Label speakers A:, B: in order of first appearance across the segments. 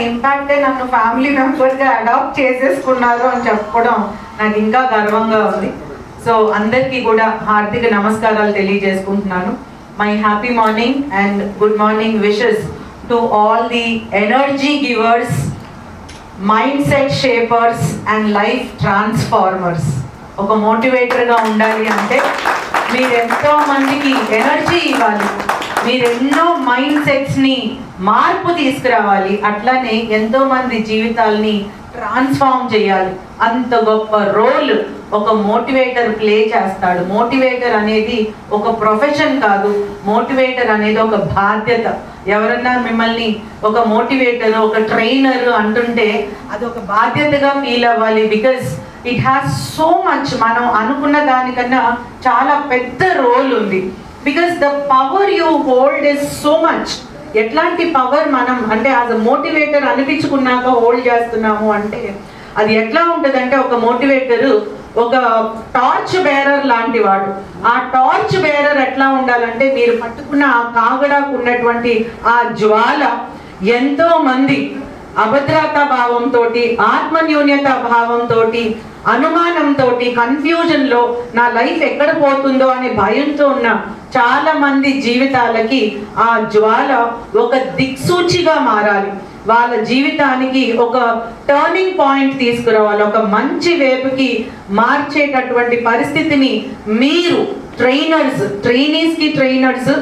A: ఇంపాక్టే నన్ను ఫ్యామిలీ మెంబర్గా అడాప్ట్ చేసేసుకున్నారు అని చెప్పడం నాకు ఇంకా గర్వంగా ఉంది. సో అందరికీ కూడా హార్దిక నమస్కారాలు తెలియజేసుకుంటున్నాను. My happy morning and good morning wishes to all the energy givers, mind set shapers and life transformers. ఒక మోటివేటర్గా ఉండాలి అంటే మీరు ఎంతో మందికి ఎనర్జీ ఇవ్వాలి, మీరు ఎన్నో మైండ్ సెట్స్ని మార్పు తీసుకురావాలి, అట్లనే ఎంతో మంది జీవితాల్ని ట్రాన్స్ఫార్మ్ చేయాలి. అంత గొప్ప రోల్ ఒక మోటివేటర్ ప్లే చేస్తాడు. మోటివేటర్ అనేది ఒక ప్రొఫెషన్ కాదు, మోటివేటర్ అనేది ఒక బాధ్యత. ఎవరన్నా మిమ్మల్ని ఒక మోటివేటర్, ఒక ట్రైనర్ అంటుంటే అది ఒక బాధ్యతగా ఫీల్ అవ్వాలి. Because it has so much, మనం అనుకున్న దానికన్నా చాలా పెద్ద రోల్ ఉంది. Because the power you hold is so much. ఎట్లాంటి పవర్ మనం అంటే యాజ్ అ మోటివేటర్ అనిపించుకున్నాక హోల్డ్ చేస్తున్నాము అంటే అది ఎట్లా ఉంటుందంటే, ఒక మోటివేటర్ ఒక టార్చ్ బేరర్ లాంటి వాడు. ఆ టార్చ్ బేరర్ ఎట్లా ఉండాలంటే, మీరు పట్టుకున్న ఆ కాగడాకు ఉన్నటువంటి ఆ జ్వాల ఎంతో మంది అభద్రతా భావంతో, ఆత్మన్యూన్యత భావంతో, అనుమానంతో, కన్ఫ్యూజన్లో నా లైఫ్ ఎక్కడ పోతుందో అనే భయంతో ఉన్న చాలా మంది జీవితాలకి ఆ జ్వాల ఒక దిక్సూచిగా మారాలి. వాళ్ళ జీవితానికి ఒక టర్నింగ్ పాయింట్ తీసుకురావాలి, ఒక మంచి వైపుకి మార్చేటటువంటి పరిస్థితిని మీరు ట్రైనీస్కి ట్రైనర్స్,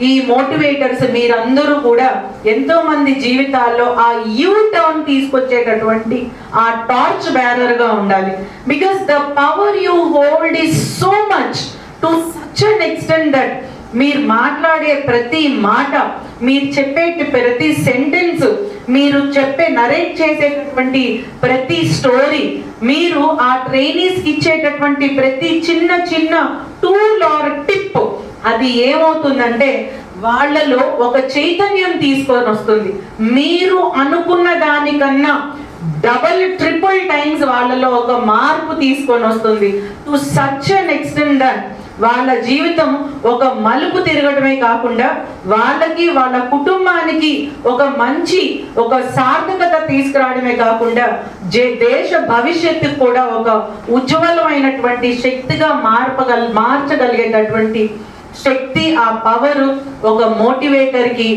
A: ఈ మోటివేటర్స్ మీరందరూ కూడా ఎంతో మంది జీవితాల్లో ఆ యూ టర్న్ తీసుకొచ్చేటటువంటి ఆ టార్చ్ బ్యారర్గా ఉండాలి. Because the power you hold is so much to such an extent that మీరు మాట్లాడే ప్రతి మాట, మీరు చెప్పే ప్రతి సెంటెన్స్, మీరు నరేట్ చేసేటటువంటి ప్రతి స్టోరీ, మీరు ఆ ట్రైనీస్కి ఇచ్చేటటువంటి ప్రతి చిన్న చిన్న టూల్ ఆర్ టిప్, అది ఏమవుతుందంటే వాళ్ళలో ఒక చైతన్యం తీసుకొని వస్తుంది. మీరు అనుకున్న దానికన్నా డబల్ ట్రిపుల్ టైమ్స్ వాళ్ళలో ఒక మార్పు తీసుకొని వస్తుంది. To such an extent that వాళ్ళ జీవితం ఒక మలుపు తిరగడమే కాకుండా వాళ్ళకి, వాళ్ళ కుటుంబానికి ఒక మంచి ఒక సార్థకత తీసుకురావడమే కాకుండా దేశ భవిష్యత్తు కూడా ఒక ఉజ్వలమైనటువంటి శక్తిగా మార్చగలిగేటటువంటి శక్తి, ఆ పవర్ ఒక మోటివేటర్కి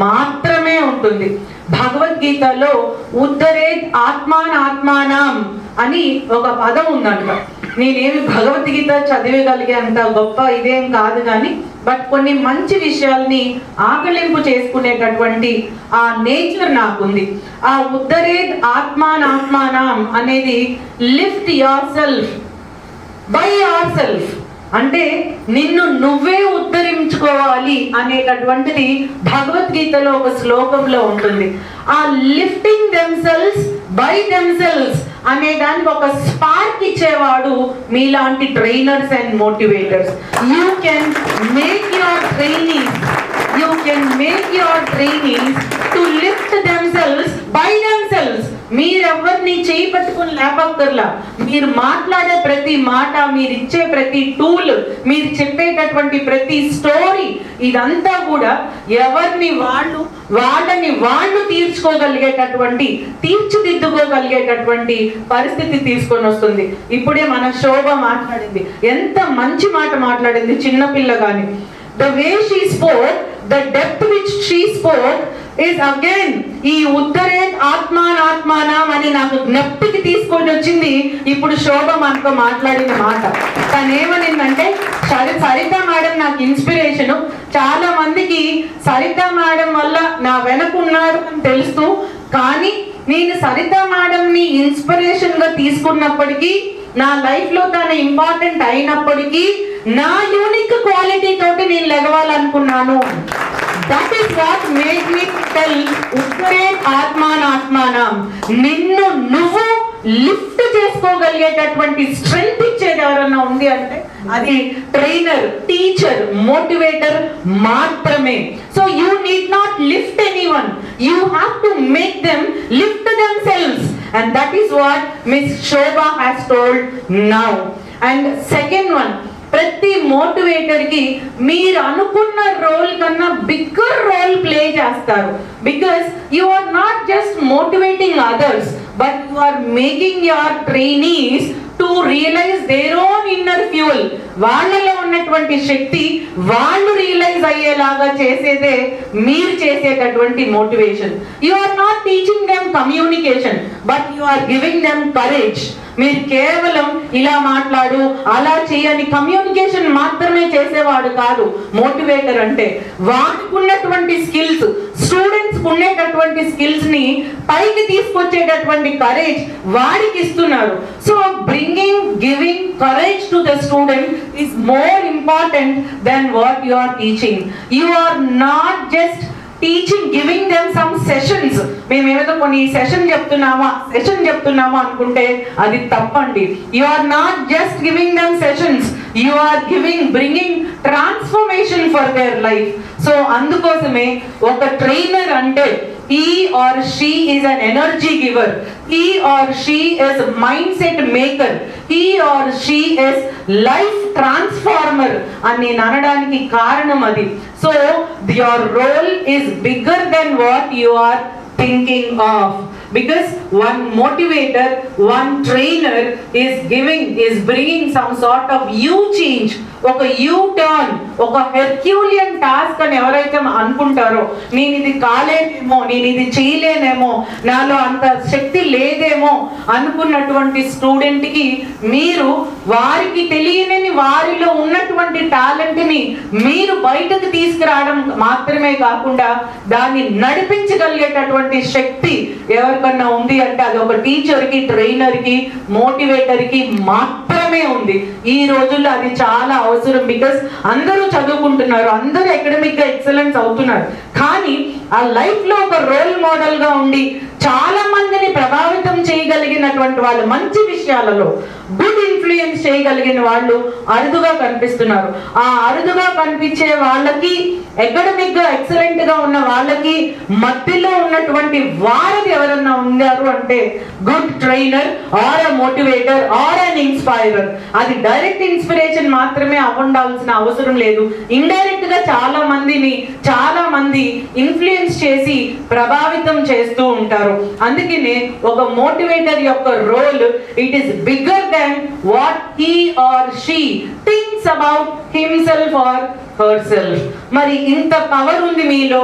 A: మాత్రమే ఉంటుంది. భగవద్గీతలో ఉద్ధరేత్ ఆత్మానాం అని ఒక పదం ఉందంట. నేనేమి భగవద్గీత చదివగలిగే అంత గొప్ప ఇదేం కాదు కానీ, బట్ కొన్ని మంచి విషయాల్ని ఆకలింపు చేసుకునేటటువంటి ఆ నేచర్ నాకుంది. ఆ ఉద్ధరేత్ ఆత్మానాం అనేది lift your self by your self, అంటే నిన్ను నువ్వే ఉద్ధరించుకోవాలి అనేటటువంటిది భగవద్గీతలో ఒక శ్లోకంలో ఉంటుంది. ఆ లిఫ్టింగ్ దెమ్సెల్స్ బై దెమ్సెల్స్ అనే దానికి ఒక స్పార్క్ ఇచ్చేవాడు మీలాంటి trainers and motivators. You can make your trainees to lift themselves by themselves. మీరెవరిని చేయి పట్టుకుని లేపక్కర్లా. మీరు మాట్లాడే ప్రతి మాట, మీరు ఇచ్చే ప్రతి టూల్, మీరు చెప్పేటటువంటి ప్రతి స్టోరీ, ఇదంతా కూడా వాళ్ళని వాళ్ళు తీర్చిదిద్దుకోగలిగేటటువంటి పరిస్థితి తీసుకొని వస్తుంది. ఇప్పుడే మన శోభ మాట్లాడింది, ఎంత మంచి మాట మాట్లాడింది, చిన్నపిల్ల గాని. The way she spoke, the depth which she spoke is again ఈ ఉద్ధరేత్ ఆత్మానాం అని నాకు జ్ఞప్తికి తీసుకొని వచ్చింది ఇప్పుడు శోభ మనతో మాట్లాడిన మాట. తనేమనిందంటే, సరిత మేడం నాకు ఇన్స్పిరేషను. చాలా మందికి సరిత మేడం వల్ల నా వెనకున్నారు అని తెలుస్తూ, కానీ నేను సరిత మేడంని ఇన్స్పిరేషన్గా తీసుకున్నప్పటికీ, నా లైఫ్లో తన ఇంపార్టెంట్ అయినప్పటికీ, నా యూనిక్ క్వాలిటీ తోటి నేను లెగవాలనుకున్నాను. That is what made me tell ఉద్ధరేత్ ఆత్మానాం. నిన్ను నువ్వు లిఫ్ట్ చేసుకోగలిగేటటువంటి స్ట్రెంగ్త్ ఇచ్చేది ఎవరన్నా ఉంది అంటే అది ట్రైనర్, టీచర్, మోటివేటర్ మాత్రమే. So you need not lift anyone, you have to make them lift themselves, and that is what Miss Shobha has told now. And second one, ప్రతి మోటివేటర్కి మీరు అనుకున్న రోల్ కన్నా బిగ్గర్ రోల్ ప్లే చేస్తారు. Because you are not just motivating others, but you are making your trainees to realise their own inner fuel. వాళ్ళలో ఉన్నటువంటి శక్తి వాళ్ళు realise అయ్యేలాగా చేసేదే మీరు చేసేటటువంటి motivation. You are not teaching them communication, but you are giving them courage. మీరు కేవలం ఇలా మాట్లాడు అలా చేయని కమ్యూనికేషన్ మాత్రమే చేసేవాడు కాదు మోటివేటర్ అంటే. వాడికి ఉన్నటువంటి స్కిల్స్, స్టూడెంట్స్ ఉండేటటువంటి స్కిల్స్ ని పైకి తీసుకొచ్చేటటువంటి కరేజ్ వాడికి ఇస్తున్నారు. So giving courage to the student is more important than what you are teaching. You are not just teaching, giving them some sessions. మేము ఏదో కొన్ని సెషన్ చెప్తున్నామా అనుకుంటే అది తప్పండి. You are not just giving them sessions, you are bringing transformation for their life. So అందుకోసమే ఒక trainer అంటే he or she is an energy giver, he or she is mindset maker, he or she is life transformer అని నేను అనడానికి కారణం అది. So your role is bigger than what you are thinking of, because one motivator, one trainer is bringing some sort of change, ఒక turn, ఒక Herculean task అని ఎవరైతే అనుకుంటారో, నేను ఇది కాలేనేమో, నేను ఇది చేయలేనేమో, నాలో అంత శక్తి లేదేమో అనుకున్నటువంటి స్టూడెంట్ కి మీరు వారికి తెలియని వారిలో ఉన్నటువంటి టాలెంట్ ని మీరు బయటకు తీసుకురావడం మాత్రమే కాకుండా దాన్ని నడిపించగలిగేటటువంటి శక్తి ఎవరికన్నా ఉంది అంటే అది ఒక టీచర్ కి, ట్రైనర్ కి, మోటివేటర్ కి మాత్రమే ఉంది. ఈ రోజుల్లో అది చాలా అవసరం. బికాస్ అందరూ చదువుకుంటున్నారు, అందరూ అకాడమిక్ గా ఎక్సలెన్స్ అవుతున్నారు, కానీ ఆ లైఫ్ లో ఒక రోల్ మోడల్ గా ఉండి చాలా మందిని ప్రభావితం చేయగలిగినటువంటి వాళ్ళు, మంచి విషయాలలో గుడ్ ఇన్ఫ్లుయెన్స్ చేయగలిగిన వాళ్ళు అరుదుగా కనిపిస్తున్నారు. ఆ అరుదుగా కనిపించే వాళ్ళకి, అకాడమిక్ గా ఎక్సలెంట్ గా ఉన్న వాళ్ళకి మధ్యలో ఉన్నటువంటి వారిని ఎవరన్నా ఉన్నారు అంటే good trainer or a motivator or an inspirer. అది డైరెక్ట్ ఇన్స్పిరేషన్ మాత్రమే అవ్వాల్సిన అవసరం లేదు. ఇండైరెక్ట్ గా చాలా మంది ఇన్ఫ్లుయెన్స్ చేసి ప్రభావితం చేస్తూ ఉంటారు. అందుకనే ఒక మోటివేటర్ యొక్క role, it is bigger than what he or she thinks about himself or herself. మరి ఇంత పవర్ ఉంది మీలో,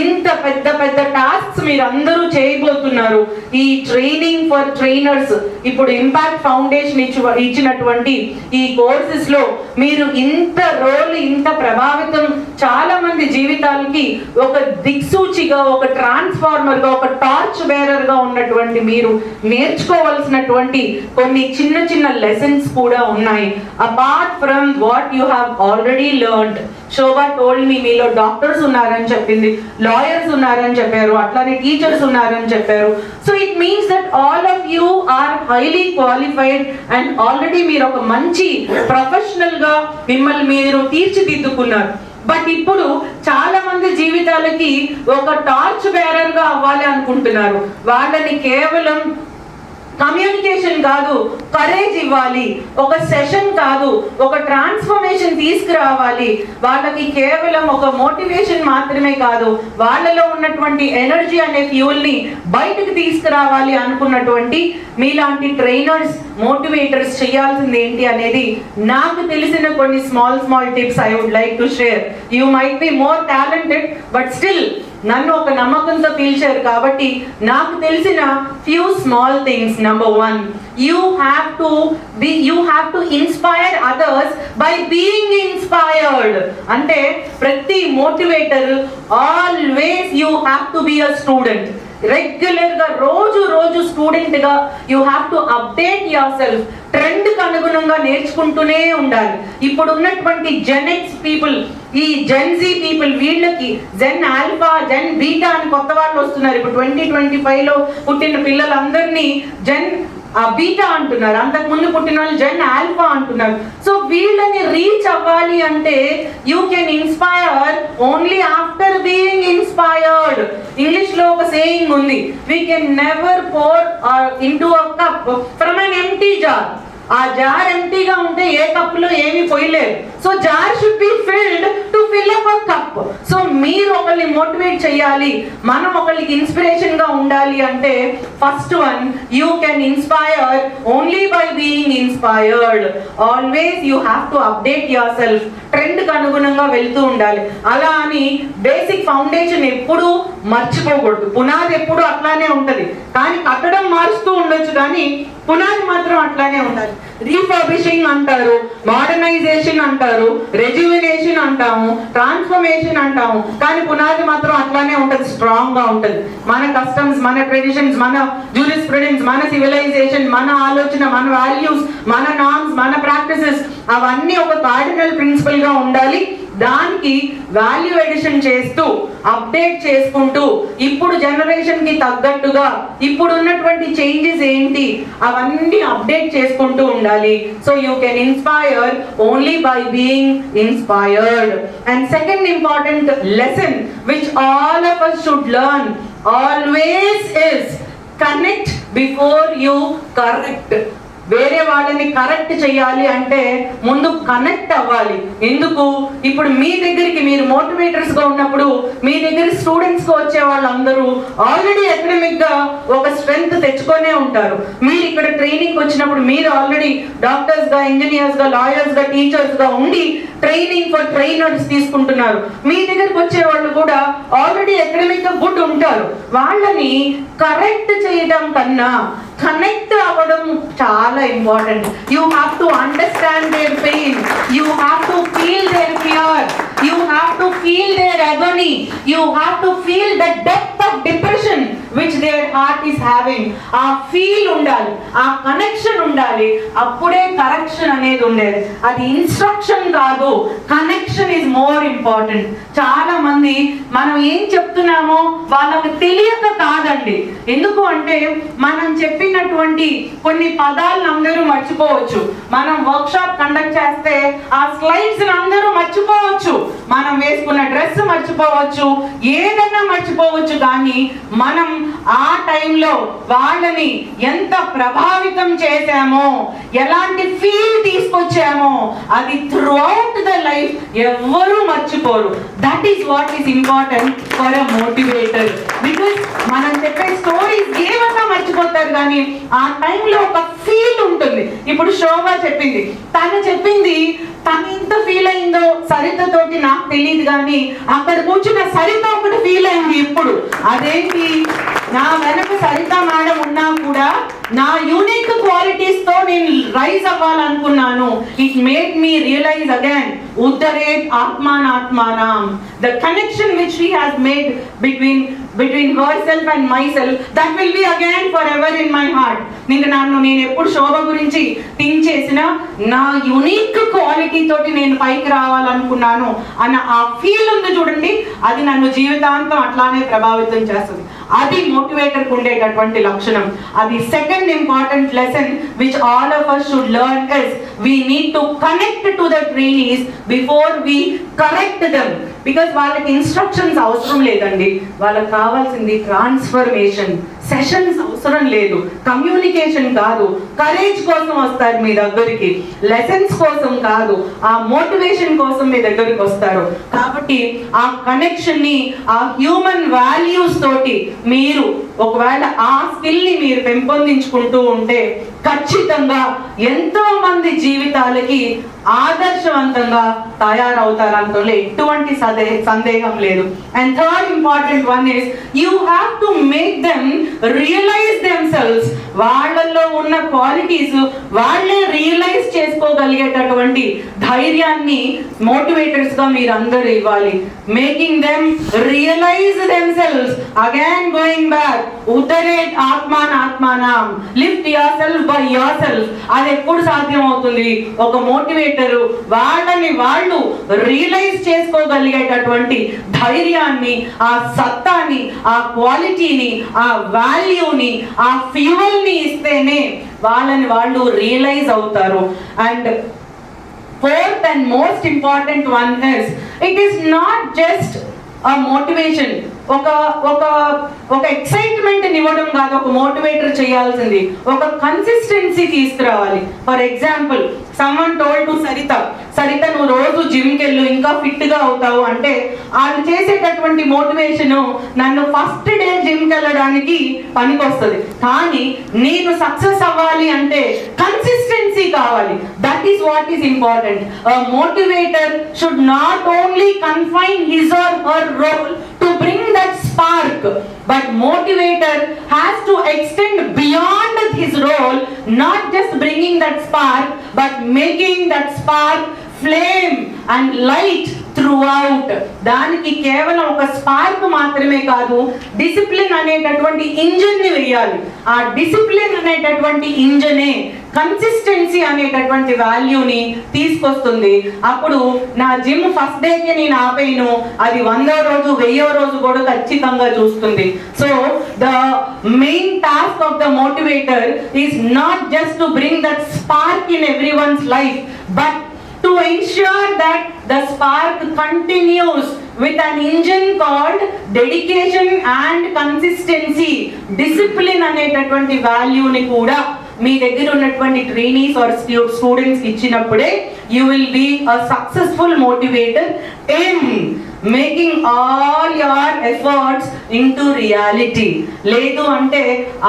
A: ఇంత పెద్ద పెద్ద టాస్క్స్ మీరు అందరూ చేయబోతున్నారు. ఈ ట్రైనింగ్ ఫర్ ట్రైనర్స్, ఇప్పుడు ఇంపాక్ట్ ఫౌండేషన్ ఇచ్చినటువంటి ఈ కోర్సెస్ లో మీరు ఇంత ప్రభావితం, చాలా మంది జీవితాలకి ఒక దిక్సూచిగా, ఒక ట్రాన్స్ఫార్మర్ గా, ఒక టార్చ్ బేరర్ గా ఉన్నటువంటి మీరు నేర్చుకోవాల్సినటువంటి కొన్ని చిన్న చిన్న లెసన్స్ కూడా ఉన్నాయి. Apart from what you have already learned. Shobha told me, మీలో డాక్టర్స్ ఉన్నారని చెప్పింది, లాయర్స్ ఉన్నారని చెప్పారు, అట్లానే టీచర్స్ ఉన్నారని చెప్పారు. So it means that all of you are highly qualified and already మీరు ఒక మంచి ప్రొఫెషనల్ గా మిమ్మల్ని మీరు తీర్చిదిద్దుకున్నారు. బట్ ఇప్పుడు చాలా మంది జీవితాలకి ఒక టార్చ్ బేరర్ గా అవ్వాలి అనుకుంటున్నారు. వాళ్ళని కేవలం కమ్యూనికేషన్ కాదు, కరేజ్ ఇవ్వాలి. ఒక సెషన్ కాదు, ఒక ట్రాన్స్ఫర్మేషన్ తీసుకురావాలి. వాళ్ళకి కేవలం ఒక మోటివేషన్ మాత్రమే కాదు, వాళ్ళలో ఉన్నటువంటి ఎనర్జీ అనే ఫ్యూల్ ని బయటకు తీసుకురావాలి అనుకున్నటువంటి మీలాంటి ట్రైనర్స్, మోటివేటర్స్ చేయాల్సింది ఏంటి అనేది నాకు తెలిసిన కొన్ని small tips I would like to share. You might be more talented, but still నన్ను ఒక నమ్మకంతో పిలిచారు కాబట్టి నాకు తెలిసిన few small things. Number 1, you have to inspire others by being inspired. అంటే ప్రతి motivator always you have to be a student. Regular గా రోజు స్టూడెంట్ గా you have to update your self. Trend కి అనుగుణంగా నేర్చుకుంటూనే ఉండాలి. ఇప్పుడు ఉన్నటువంటి జెన్ ఎక్స్ పీపుల్, ఈ జెన్ జీ పీపుల్, వీళ్ళకి జెన్ ఆల్ఫా, జెన్ బీటా అని కొత్త వాళ్ళు వస్తున్నారు. ఇప్పుడు 2025 లో పుట్టిన పిల్లలందరినీ జెన్ బీటా అంటున్నారు, అంతకు ముందు పుట్టిన వాళ్ళు జెన్ ఆల్ఫా అంటున్నారు. సో వీళ్ళని రీచ్ అవ్వాలి అంటే you can inspire only after being inspired. English లో ఒక సేయింగ్ ఉంది, we can never pour into a cup from an empty jar. ఆ జార్ ఎంటీగా ఉంటే ఏ కప్పులో ఏమి పోయలేదు. So jar should be filled to fill up a cup. So మీరు ఒకరిని మోటివేట్ చేయాలి, మనం ఒకరికి ఇన్స్పిరేషన్ గా ఉండాలి అంటే first one, you can inspire only by being inspired. Always you have to update your self, trend కి అనుగుణంగా వెళ్తూ ఉండాలి. అలా అని బేసిక్ ఫౌండేషన్ ఎప్పుడూ మర్చిపోకూడదు. పునాది ఎప్పుడు అట్లానే ఉంటది, కానీ కట్టడం మారుస్తూ ఉండొచ్చు, కానీ పునాది మాత్రం అట్లానే ఉండాలి. రీఫర్బిషింగ్ అంటారు, మోడర్నైజేషన్ అంటారు, రెజ్యువినేషన్ అంటాము, ట్రాన్స్ఫర్మేషన్ అంటాము, కానీ పునాది మాత్రం అట్లానే ఉంటది, స్ట్రాంగ్ గా ఉంటది. మన కస్టమ్స్, మన ట్రెడిషన్స్, మన జ్యూరిస్ప్రుడెన్స్, మన సివిలైజేషన్, మన ఆలోచన, మన వాల్యూస్, మన నార్మ్స్, మన ప్రాక్టీసెస్ అవన్నీ ఒక కార్డినల్ ప్రిన్సిపల్ గా ఉండాలి. దానికి వాల్యూ ఎడిషన్ చేస్తూ అప్డేట్ చేసుకుంటూ ఇప్పుడు జనరేషన్ కి తగ్గట్టుగా ఇప్పుడు ఉన్నటువంటి చేంజెస్ ఏంటి అవన్నీ అప్డేట్ చేసుకుంటూ ఉండాలి. So you can inspire only by being inspired. And second important lesson which all of us should learn always is connect before you correct. వేరే వాళ్ళని కరెక్ట్ చేయాలి అంటే ముందు కనెక్ట్ అవ్వాలి. ఎందుకు? ఇప్పుడు మీ దగ్గరికి మీరు మోటివేటర్స్ గా ఉన్నప్పుడు మీ దగ్గర స్టూడెంట్స్ గా వచ్చే వాళ్ళందరూ ఆల్రెడీ అకాడమిక్ గా ఒక స్ట్రెంగ్త్ తెచ్చుకొనే ఉంటారు. మీరు ఇక్కడ ట్రైనింగ్ వచ్చినప్పుడు మీరు ఆల్రెడీ డాక్టర్స్ గా, ఇంజనీర్స్ గా, లాయర్స్ గా, టీచర్స్ గా ఉండి ట్రైనింగ్ ఫర్ ట్రైనర్స్ తీసుకుంటున్నారు. మీ దగ్గరకు వచ్చే వాళ్ళు కూడా ఆల్రెడీ అకాడమిక్ గా గుడ్ ఉంటారు. వాళ్ళని కరెక్ట్ చేయడం కన్నా కనెక్ట్ అవ్వడం చాలా important. You have to understand their pain, you have to feel their fear, you have to feel their agony, you have to feel the depth of depression which their heart is having. ఆ feel ఉండాలి, ఆ connection ఉండాలి, అప్పుడే correction అనేది ఉండేది. అది instruction కాదు, connection is more important. చాలా మంది మనం ఏం చెప్తున్నామో వాళ్ళకి తెలియక కాదండి. ఎందుకు అంటే మనం చెప్పినటువంటి కొన్ని పదాలను అందరూ మర్చిపోవచ్చు. మనం వర్క్ షాప్ కండక్ట్ చేస్తే ఆ స్లైడ్స్ అందరూ మర్చిపోవచ్చు, మనం వేసుకున్న డ్రెస్ మర్చిపోవచ్చు, ఏదన్నా మర్చిపోవచ్చు, కానీ మనం ఆ టైంలో వాళ్ళని ఎంత ప్రభావితం చేశామో, ఎలాంటి ఫీల్ తీసుకొచ్చామో అది త్రూ అవుట్ ద లైఫ్ ఎవ్వరూ మర్చిపోరు. That is what is important for a motivator. Because మనం చెప్పే స్టోరీస్ ఏమన్నా మర్చిపోతారు, కానీ ఆ టైంలో ఒక ఫీల్ ఉంటుంది. ఇప్పుడు శోభ చెప్పింది, తను చెప్పింది తను ఇంత ఫీల్ అయిందో సరితతోటి నాకు తెలియదు, కానీ అక్కడ కూర్చున్న సరిత ఒకటి ఫీల్ అయింది. ఇప్పుడు అదేంటి, నా వెనక సరిత మేడం ఉన్నా కూడా నా యూనిక్ క్వాలిటీస్ తో నేను రైజ్ అవ్వాలనుకున్నాను. It made me realise again ఉత్తరేట్ ఆత్మానాత్మానం. The connection which she has made between herself and myself, that will be again forever in my heart. నేను ఎప్పుడు శోభ గురించి థింక్ చేసినా నా యూనిక్ క్వాలిటీ తోటి నేను పైకి రావాలనుకున్నాను అన్న ఆ ఫీల్ ఉంది చూడండి, అది నన్ను జీవితాంతం అట్లానే ప్రభావితం చేస్తుంది. అది మోటివేటర్ కు ఉండేటటువంటి లక్షణం. అది second important lesson which all of us should learn is we need to connect to the trainees before we correct them. Because వాళ్ళకి ఇన్స్ట్రక్షన్స్ అవసరం లేదండి, వాళ్ళకి కావాల్సింది ట్రాన్స్ఫర్మేషన్. సెషన్స్ అవసరం లేదు, కమ్యూనికేషన్ కాదు, కరేజ్ కోసం వస్తారు మీ దగ్గరికి, లెసన్స్ కోసం కాదు, ఆ మోటివేషన్ కోసం మీ దగ్గరికి వస్తారు. కాబట్టి ఆ కనెక్షన్ ని, ఆ హ్యూమన్ వాల్యూస్ తోటి మీరు ఒకవేళ ఆ స్కిల్ ని మీరు పెంపొందించుకుంటూ ఉంటే ఖచ్చితంగా ఎంతో మంది జీవితాలకి ఆదర్శవంతంగా తయారవుతారంతో ఎటువంటి సందేహం లేదు. And third important one is you have to make them realise themselves. వాళ్ళల్లో ఉన్న క్వాలిటీస్ వాళ్ళే రియలైజ్ చేసుకోగలిగేటటువంటి ధైర్యాన్ని మోటివేటర్స్ గా మీరు అందరూ ఇవ్వాలి. Making them realise themselves, again going back, ఉత్తరేట్ ఆత్మానాత్మానం, lift your self by your self. అది ఎప్పుడు సాధ్యం అవుతుంది? ఒక మోటివేటర్ వాళ్ళని వాళ్ళు రియలైజ్ చేసుకోగలిగేటటువంటి ధైర్యాన్ని, ఆ సత్తాని, ఆ క్వాలిటీని, ఆ వాల్యూని, ఆ ఫ్యూయల్ ని ఇస్తేనే వాళ్ళని వాళ్ళు రియలైజ్ అవుతారు. And fourth and most important one is it is not just a motivation. ఒక ఒక ఒక ఎక్సైట్మెంట్ ఇవ్వడం కాదు ఒక మోటివేటర్ చేయాల్సింది, ఒక కన్సిస్టెన్సీ తీసుకురావాలి. For example, someone told to Saritha నువ్వు రోజు జిమ్కి వెళ్ళు ఇంకా ఫిట్ గా అవుతావు అంటే వాళ్ళు చేసేటటువంటి మోటివేషన్ నన్ను ఫస్ట్ డే జిమ్కి వెళ్ళడానికి పనికొస్తుంది. కానీ నేను సక్సెస్ అవ్వాలి అంటే కన్సిస్టెన్సీ కావాలి. That is what is important. Motivator should not only confine his or her role to bring that spark, but motivator has to extend beyond his role, not just bringing that spark but making that spark flame and light throughout. దానికి కేవలం ఒక spark మాత్రమే కాదు, discipline అనేటటువంటి engine ని వేయాలి. ఆ discipline అనేటటువంటి ఇంజనే కన్సిస్టెన్సీ అనేటటువంటి వాల్యూని తీసుకొస్తుంది. అప్పుడు నా జిమ్ ఫస్ట్ డేకి నేను ఆపేయను, అది 100వ రోజు 1000వ రోజు కూడా ఖచ్చితంగా చూస్తుంది. So the main task of the motivator is not just to bring that spark in everyone's life, but to ensure that the spark continues with an engine called dedication and consistency. Discipline అనేటటువంటి వాల్యూని కూడా మీ దగ్గర ఉన్నటువంటి trainees or students ఇచ్చినప్పుడే you will be a successful motivator in making all your efforts into reality. లేదు అంటే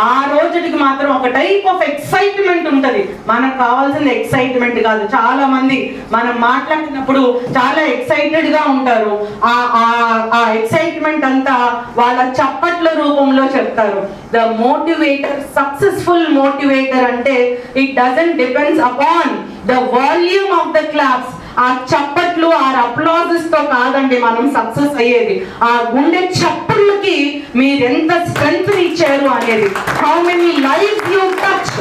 A: ఆ రోజుకి మాత్రం ఒక టైప్ ఆఫ్ ఎక్సైట్మెంట్ ఉంటుంది. మనకు కావాల్సిన ఎక్సైట్మెంట్ కాదు. చాలా మంది మనం మాట్లాడినప్పుడు చాలా ఎక్సైటెడ్ గా ఉంటారు. ఆ ఎక్సైట్మెంట్ అంతా వాళ్ళ చప్పట్ల రూపంలో చెప్తారు. ద మోటివేటర్, సక్సెస్ఫుల్ మోటివేటర్ అంటే it doesn't depends upon the volume of the claps. ఆ చప్పట్లు ఆ అప్లాజెస్ తో కాదండి మనం సక్సెస్ అయ్యేది, ఆ గుండె చప్పట్లకి మీరు ఎంత స్ట్రెంగ్త్ ఇచ్చారు అనేది. How many lives you touch.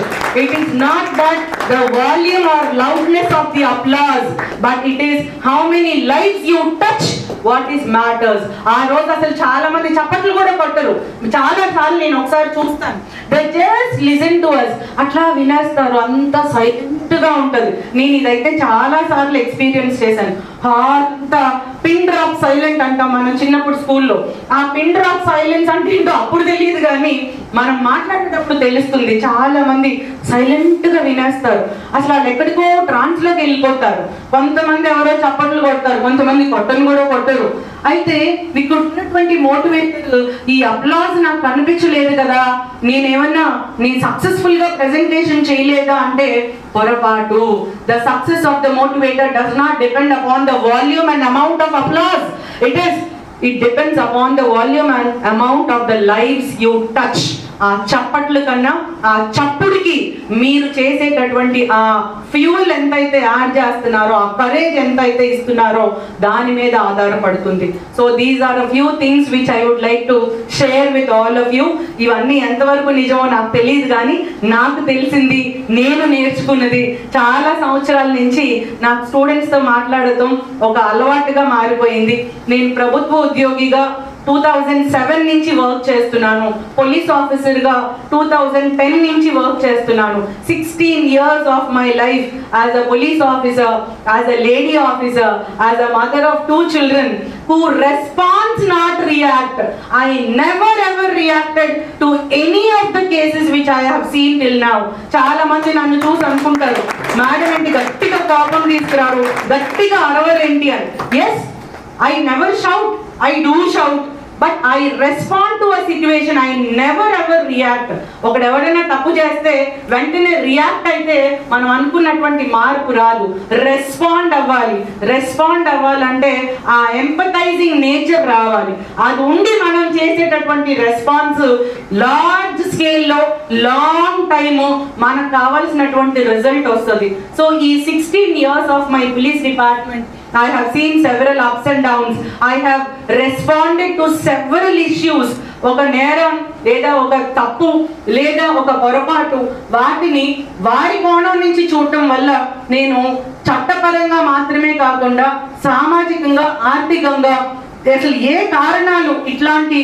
A: It is not that the volume or loudness of the applause, but it is how many lives you touch, what is matters. ఆ రోజు అసలు చాలా మంది చప్పట్లు కూడా కొట్టరు. చాలా సార్లు నేను ఒకసారి చూస్తాను, they just listen to us, అట్లా వినేస్తారు, అంత సైలెంట్ గా ఉంటది. నేను ఇదైతే చాలా సార్లు ఎక్స్పీరియన్స్ చేశాను. అంత పిన్ డ్రాప్ సైలెంట్ అంటాం మనం చిన్నప్పుడు స్కూల్లో. ఆ పిన్ డ్రాప్ సైలెన్స్ అంటే ఏంటో అప్పుడు తెలియదు, కానీ మనం మాట్లాడేటప్పుడు తెలుస్తుంది. చాలా మంది సైలెంట్ గా వినేస్తారు, అసలు వాళ్ళు ఎక్కడికో ట్రాన్స్ లోకి వెళ్ళిపోతారు. కొంతమంది ఎవరో చప్పట్లు కొడతారు, కొంతమంది కొట్టను కూడా కొట్టరు. అయితే మీకు ఉన్నటువంటి మోటివేటర్ ఈ అప్లాజ్ నాకు కనిపించలేదు కదా, నేనేమన్నా సక్సెస్ఫుల్ గా ప్రెజెంటేషన్ చేయలేదా అంటే పొరపాటు. The success of the motivator does not depend upon the volume and amount of applause. It depends upon the volume and amount of the lives you touch. ఆ చప్పట్లు కన్నా ఆ చప్పుడికి మీరు చేసేటటువంటి ఆ ఫ్యూల్ ఎంతైతే యాడ్ చేస్తున్నారో, ఆ కరేజ్ ఎంతైతే ఇస్తున్నారో దాని మీద ఆధారపడుతుంది. So these are a few things which I would like to share with all of you. ఇవన్నీ ఎంతవరకు నిజమో నాకు తెలియదు, కానీ నాకు తెలిసింది, నేను నేర్చుకున్నది చాలా సంవత్సరాల నుంచి నాకు స్టూడెంట్స్తో మాట్లాడటం ఒక అలవాటుగా మారిపోయింది. నేను ప్రభుత్వ ఉద్యోగిగా 2007 నుంచి వర్క్ చేస్తున్నాను. పోలీస్ ఆఫీసర్గా 2010 నుంచి వర్క్ చేస్తున్నాను. 16 years of my life as a police officer, as a lady officer, as a mother of 2 children who responds not react. I never ever reacted to any of the cases which I have seen till now. చాలా మంది నన్ను చూసి అనుకుంటారు, madam ఏంటి గట్టిగా కోపం తీసుకురారు, గట్టిగా అరవరేంటి అని. Yes, I never shout, I do shout, but I respond to a situation. I never ever react. ఒకడెవరైనా తప్పు చేస్తే వెంటనే రియాక్ట్ అయితే మనం అనుకున్నటువంటి మార్పు రాదు. రెస్పాండ్ అవ్వాలంటే ఆ ఎంపథైజింగ్ నేచర్ రావాలి. అది ఉండి మనం చేసేటటువంటి రెస్పాన్స్ లార్జ్ స్కేల్లో లాంగ్ టైమ్ మనకు కావాల్సినటువంటి రిజల్ట్ వస్తుంది. సో ఈ 16 years of my police department, I have seen several ups and downs. I have responded to several issues. ఒక నేరం లేదా ఒక తప్పు లేదా ఒక పొరపాటు, వాటిని వారి కోణం నుంచి చూడటం వల్ల నేను చట్టపరంగా మాత్రమే కాకుండా సామాజికంగా, ఆర్థికంగా అసలు ఏ కారణాలు ఇట్లాంటి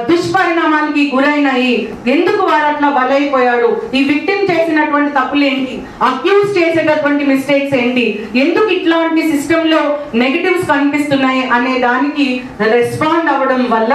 A: దుష్పరిణామాలకి గురైనాయి, ఎందుకు వారు అట్లా బలైపోయాడు, ఈ విక్టిమ్ చేసినటువంటి తప్పులు ఏంటి, అక్యూజ్ చేసేటటువంటి మిస్టేక్స్ ఏంటి, ఎందుకు ఇట్లాంటి సిస్టమ్ లో నెగటివ్స్ కనిపిస్తున్నాయి అనే దానికి రెస్పాండ్ అవ్వడం వల్ల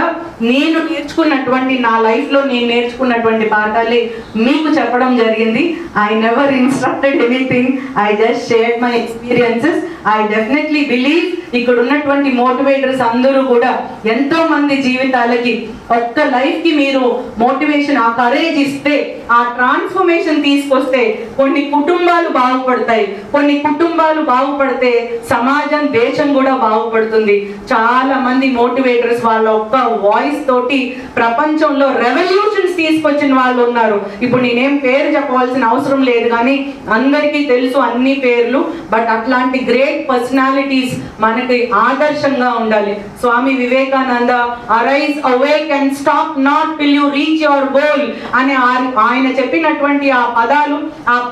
A: నేను నేర్చుకున్నటువంటి, నా లైఫ్ లో నేను నేర్చుకున్నటువంటి పాఠాలే మీకు చెప్పడం జరిగింది. I never instructed anything, I just shared my experiences. I definitely believe ఇక్కడ ఉన్నటువంటి మోటివేటర్స్ అందరూ కూడా ఎంతో మంది జీవితాలకి, ఒక్క లైఫ్ కి మీరు మోటివేషన్, ఆ కరేజ్ ఇస్తే, ఆ ట్రాన్స్ఫర్మేషన్ తీసుకొస్తే కొన్ని కుటుంబాలు బాగుపడతాయి. కొన్ని కుటుంబాలు బాగుపడితే సమాజం, దేశం కూడా బాగుపడుతుంది. చాలా మంది మోటివేటర్స్ వాళ్ళ ఒక్క వాయిస్ తోటి ప్రపంచంలో రెవల్యూషన్స్ తీసుకొచ్చిన వాళ్ళు ఉన్నారు. ఇప్పుడు నేనేం పేరు చెప్పవలసిన అవసరం లేదు, కానీ అందరికీ తెలుసు అన్ని పేర్లు. బట్ అట్లాంటి గ్రేట్ పర్సనాలిటీస్ మనకి ఆదర్శంగా ఉండాలి. Swami Vivekananda arise awake and stop not till you reach your goal అని ఆయన చెప్పినటువంటి ఆ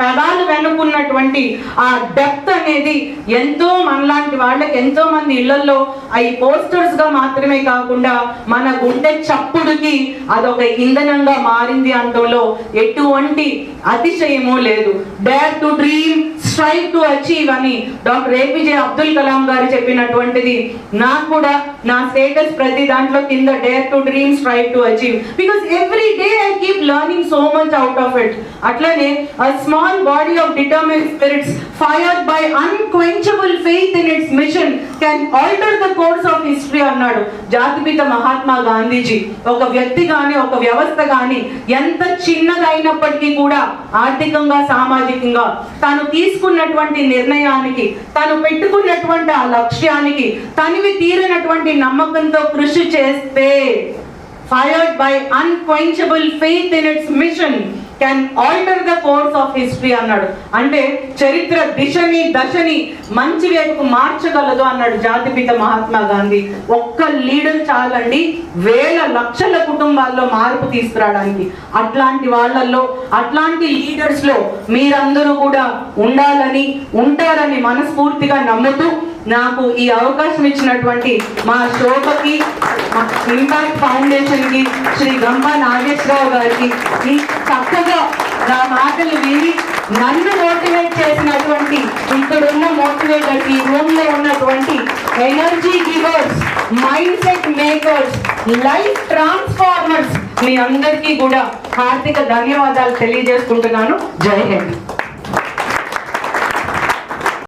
A: పదాలు వెనుకున్నటువంటి ఆ డెప్త్ అనేది ఎంతో మనలాంటి వాళ్ళకి, ఎంతో మంది ఇళ్లలో అవి పోస్టర్స్ గా మాత్రమే కాకుండా మన గుండె చప్పుడుకి అదొక ఇంధనంగా మారింది అంటంలో ఎటువంటి అతిశయమూ లేదు. Dare to dream, strive to achieve అని డాక్టర్ ఏపీజే అబ్దుల్ కలాం గారు చెప్పినటువంటిది నాకు కూడా నా స్టేటస్ ప్రతి దాంట్లో కింద dare to dream, strive to achieve, because every day I keep learning so much out of it. అట్లానే a small body of determined spirits fired by unquenchable faith in its mission can alter the course of history అన్నాడు జాతిపిత మహాత్మా గాంధీజీ. ఒక వ్యక్తి గాని, ఒక వ్యవస్థ గాని ఎంత చిన్నదైనప్పటికీ కూడా ఆర్థికంగా, సామాజికంగా తాను తీసుకున్నటువంటి నిర్ణయానికి, తాను పెట్టుకున్నటువంటి ఆ లక్ష్యానికి తనివి తీరినటువంటి నమ్మకంతో కృషి చేస్తే, fired by unquenchable faith in its mission can alter the course of history అన్నాడు. అంటే చరిత్ర దిశని, దశని మంచి వైపుకు మార్చగలదు అన్నాడు జాతిపిత మహాత్మా గాంధీ. ఒక్క లీడర్ చాలండి వేల లక్షల కుటుంబాల్లో మార్పు తీసుకురావడానికి. అట్లాంటి వాళ్ళల్లో, అట్లాంటి లీడర్స్ లో మీరందరూ కూడా ఉండాలని, ఉంటారని మనస్ఫూర్తిగా నమ్ముతూ నాకు ఈ అవకాశం ఇచ్చినటువంటి మా శోభకి, మా ఇంపాక్ట్ ఫౌండేషన్ కి, శ్రీ గంప నాగేశ్వరరావు గారికి, ఈ చక్కగా నా మాటలు విని నన్ను మోటివేట్ చేసినటువంటి ఇక్కడున్న మోటివేటర్స్, ఈ రూమ్ లో ఉన్నటువంటి energy givers, mind set makers, life transformers, మీ అందరికీ కూడా హార్దిక ధన్యవాదాలు తెలియజేసుకుంటున్నాను. జై హింద్.